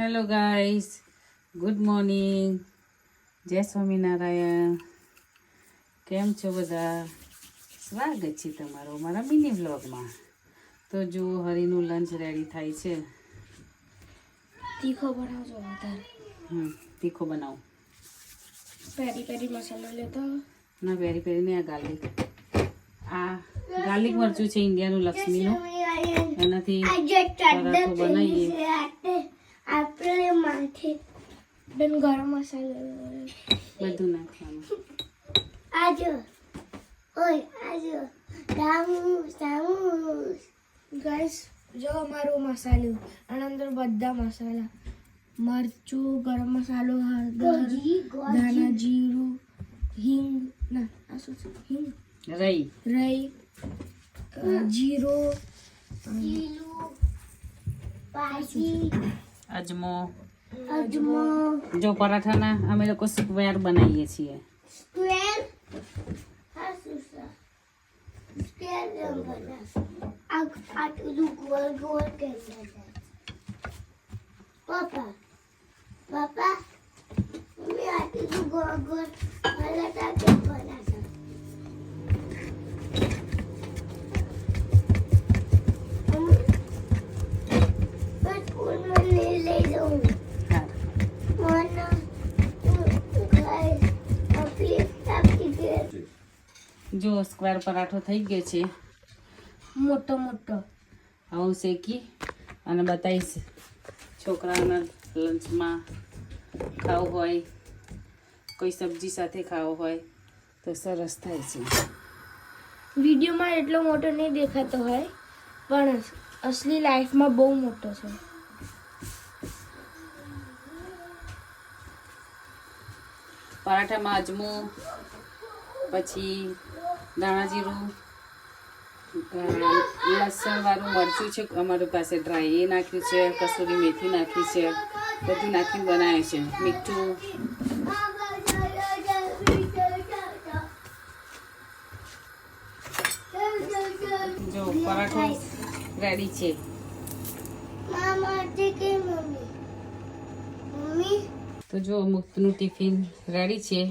Hello guys, good morning, જય સ્વામિનારાયણ. કેમ છો બધા? સ્વાગત છે તમારો મારા મિની વ્લોગમાં. તો જો હરીનું લંચ રેડી થાય છે. તીખો બનાવજો વધારે. તીખો બનાવો. પેરી પેરી મસાલો લેતો ના, પેરી પેરી નહીં, આ ગાર્લિક મરચું છે ઇન્ડિયાનું, લક્ષ્મીનું. એનાથી પરાઠો બનાવીએ. આપણે માથે બેન ગરમ મસાલો બધું નાખવાનું. આજો ગાઈસ, જો અમારો મસાલો અને અંદર બધા મસાલા, મરચું, ગરમ મસાલો, હળદર, ધાણા જીરું, હિંગ, ના આ શું છે, હિંગ, રઈ, જીરો, અજમો. જો પરાઠાના અમે લોકો સ્ક્વેર બનાવીએ છીએ. પાપા મમ્મી આટલું ગોળ ગોળ પરાઠા કેમ બનાવશો? જો સ્ક્વેર પરાઠો થઈ ગયો છે, મોટો મોટો. આવું શેકી અને બતાવીશ. છોકરાઓના લંચમાં ખાવું હોય, કોઈ સબ્જી સાથે ખાવું હોય તો સરસ થાય છે. વિડીયોમાં એટલો મોટો નહીં દેખાતો હોય, પણ અસલી લાઈફમાં બહુ મોટો છે. પરાઠામાં અજમો, પછી ધાણા જીરું, લસણ વાળું મરચું છે અમારી પાસે ડ્રાય, એ નાખ્યું છે, કસૂરી મેથી નાખી છે, બધું નાખીને બનાવે છે. મીઠું, જો પરાઠો રેડી છે. તો જો મુક્તનું ટિફિન રેડી છે.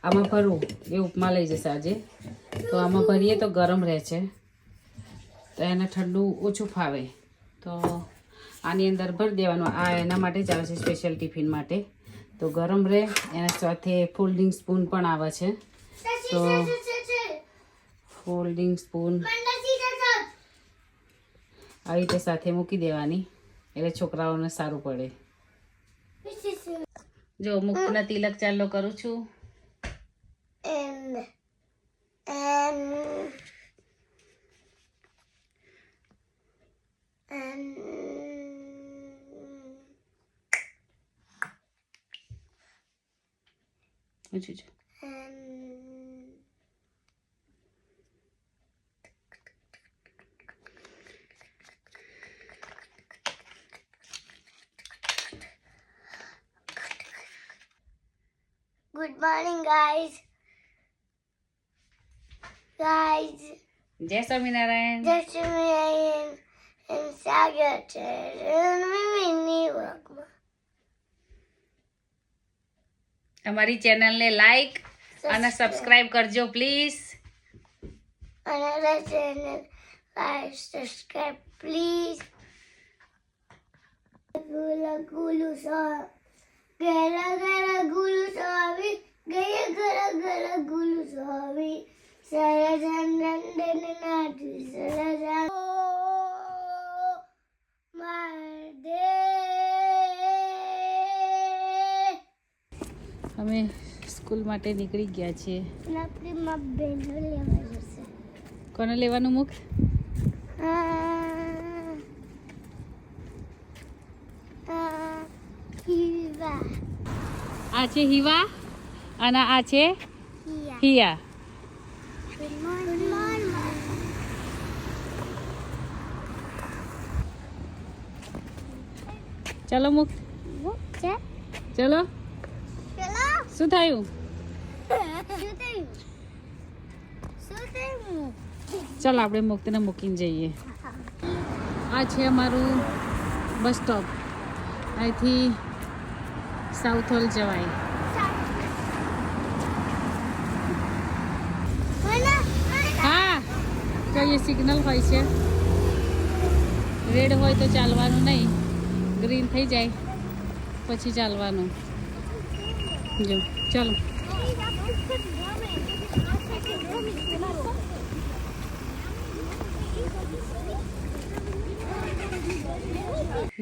આમાં ભરવું, એ ઉપમા લઈ જશે આજે. તો આમાં ભરીએ તો ગરમ રહે છે, તો એને ઠંડુ ઓછું ફાવે, તો આની અંદર ભરી દેવાનું. આ એના માટે જ આવે છે, સ્પેશિયલ ટિફિન માટે. તો ગરમ રહે. એના સાથે ફોલ્ડિંગ સ્પૂન પણ આવે છે. તો ફોલ્ડિંગ સ્પૂન આવી રીતે સાથે મૂકી દેવાની, એટલે છોકરાઓને સારું પડે. જો મુક્તના તિલક ચાલો કરું છું. Good morning, guys. જય Swaminarayan. Just me and Sagar and Mini work. અમારી ચેનલને લાઈક અને સબસ્ક્રાઇબ કરજો please. Another channel, like, subscribe, please. Gulu sa, gala gala gulu savi, gaya gala gala gulu savi. Sarajandan nadu sarajan. અમે school માટે નીકળી ગયા છીએ. કોને લેવાનું મુખ? આ છે હિવા અને આ છે હિયા. ચલો મુખ, ચલો. શું થયું? ચાલ આપણે મુક્તને મૂકીને જઈએ. આ છે અમારું બસ સ્ટોપ. અહીંથી સાઉથ હોલ જવાય. હા, તો એ સિગ્નલ હોય છે. રેડ હોય તો ચાલવાનું નહીં, ગ્રીન થઈ જાય પછી ચાલવાનું. જો ચાલો.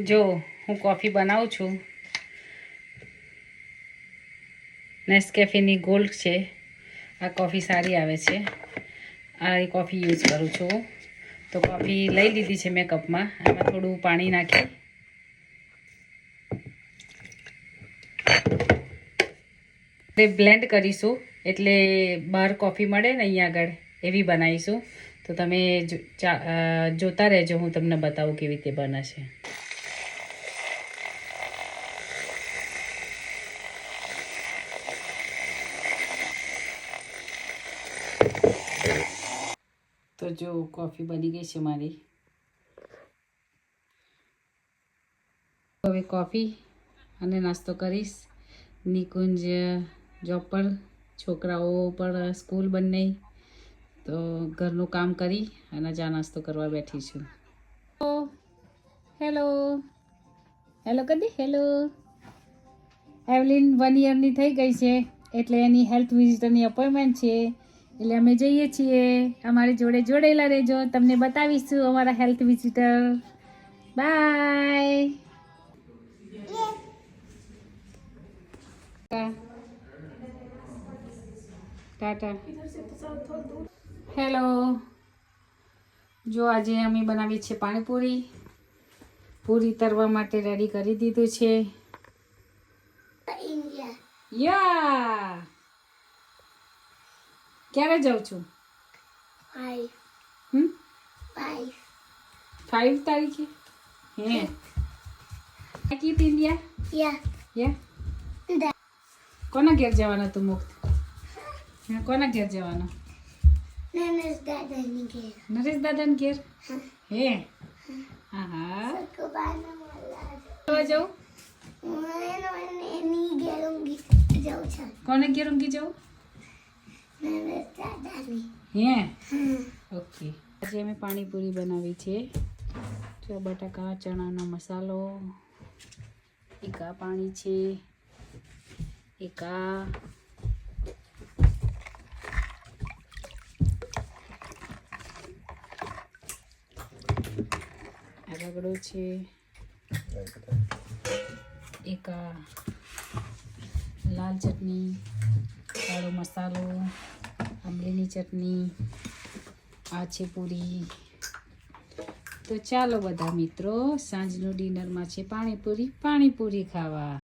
જો હું કોફી બનાવું છું. નેસ્કેફેની ગોલ્ડ છે. આ કોફી સારી આવે છે. આ એ કોફી યુઝ કરું છું. તો કોફી લઈ લીધી છે મેં કપમાં. આમાં થોડું પાણી નાખી બ્લેન્ડ કરીશું. એટલે બહાર કોફી મળે ને અહીંયા આગળ એવી બનાવીશું. તો તમે જોતા રહેજો, હું તમને બતાવું કેવી રીતે બનશે. તો જો કોફી બની ગઈ છે મારી. હવે કોફી અને નાસ્તો કરીશ. નિકુંજ જોબ પર, છોકરાઓ પણ સ્કૂલ બંને. તો ઘરનું કામ કરી અને ચા નાસ્તો કરવા બેઠી છું. હેલો હેલો કદી હેલો. એવલિન 1 યરની થઈ ગઈ છે, એટલે એની હેલ્થ વિઝિટરની અપોઇન્ટમેન્ટ છે. એટલે અમે જઈએ છીએ. અમારી જોડે જોડેલા રહેજો, તમને બતાવીશું અમારા health visitor. Bye. Tata. Hello. જો આજે અમે બનાવી છે પાણીપુરી. પૂરી તરવા માટે રેડી કરી દીધું છે. યા. ક્યારે જાઉં છું? 5 તારીખે. હે કીટ ઇન્ડિયા. યા. કોના ઘેર જવાનો તું મુક્ત? કોના ઘેર જવાનો? નરેશ દાદાને ઘેર. હે હા હા. જાઉં. કોને ઘેર ઊંઘી જાઉં? હે ઓકે. આજે અમે પાણીપુરી બનાવી છે. જો બટાકા, ચણાનો મસાલો, એક આ પાણી છે, એક આ રગડો છે, એક આ લાલ ચટણી, કાળો મસાલો, આંબલીની ચટણી, આ છે પૂરી. તો ચાલો બધા મિત્રો, સાંજનું ડિનરમાં છે પાણીપુરી ખાવા.